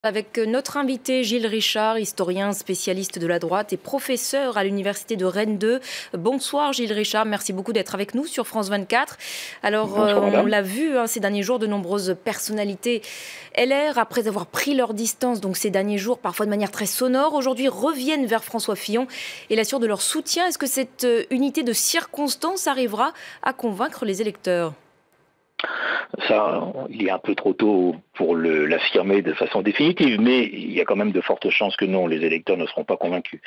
Avec notre invité Gilles Richard, historien spécialiste de la droite et professeur à l'université de Rennes 2. Bonsoir Gilles Richard, merci beaucoup d'être avec nous sur France 24. Alors Bonsoir on madame. l'a vu ces derniers jours, de nombreuses personnalités LR, après avoir pris leur distance donc ces derniers jours, parfois de manière très sonore, aujourd'hui reviennent vers François Fillon et l'assurent de leur soutien. Est-ce que cette unité de circonstances arrivera à convaincre les électeurs ? Ça, il est un peu trop tôt pour l'affirmer de façon définitive, mais il y a quand même de fortes chances que non, les électeurs ne seront pas convaincus.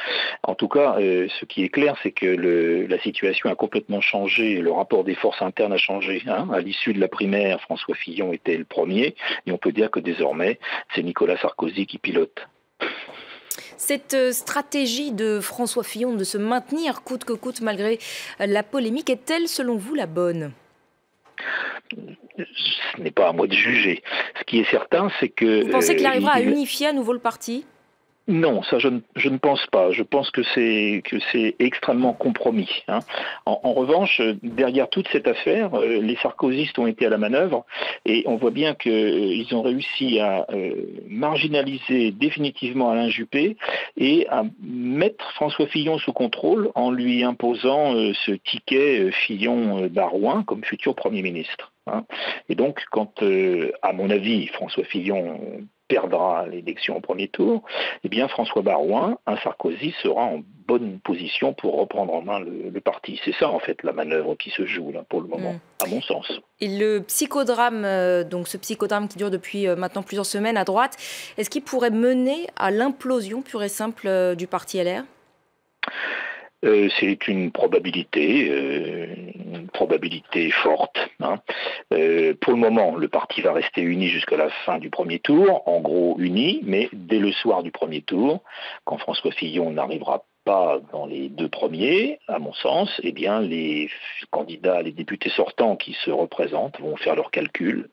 En tout cas, ce qui est clair, c'est que la situation a complètement changé, le rapport des forces internes a changé. À l'issue de la primaire, François Fillon était le premier, et on peut dire que désormais, c'est Nicolas Sarkozy qui pilote. Cette stratégie de François Fillon de se maintenir coûte que coûte malgré la polémique est-elle selon vous la bonne ? Ce n'est pas à moi de juger. Ce qui est certain, c'est que... Vous pensez qu'il arrivera à unifier à nouveau le parti ? Non, ça je ne pense pas. Je pense que c'est extrêmement compromis. En revanche, derrière toute cette affaire, les sarkozystes ont été à la manœuvre et on voit bien qu'ils ont réussi à marginaliser définitivement Alain Juppé et à mettre François Fillon sous contrôle en lui imposant ce ticket Fillon-Barouin comme futur Premier ministre. Et donc, quand, à mon avis, François Fillon perdra l'élection au premier tour, eh bien François Barouin, un Sarkozy, sera en bonne position pour reprendre en main le parti. C'est ça en fait la manœuvre qui se joue là pour le moment, à mon sens. Et le psychodrame, donc ce psychodrame qui dure depuis maintenant plusieurs semaines à droite, est-ce qu'il pourrait mener à l'implosion pure et simple du parti LR ? C'est une probabilité forte. Pour le moment, le parti va rester uni jusqu'à la fin du premier tour, en gros uni, mais dès le soir du premier tour, quand François Fillon n'arrivera pas dans les deux premiers, à mon sens, eh bien les candidats, les députés sortants qui se représentent vont faire leurs calculs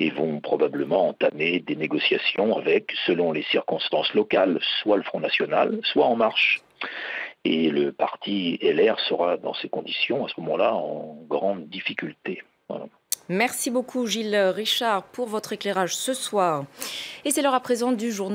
et vont probablement entamer des négociations avec, selon les circonstances locales, soit le Front National, soit En Marche. Et le parti LR sera dans ces conditions, à ce moment-là, en grande difficulté. Voilà. Merci beaucoup Gilles Richard pour votre éclairage ce soir. Et c'est l'heure à présent du journal.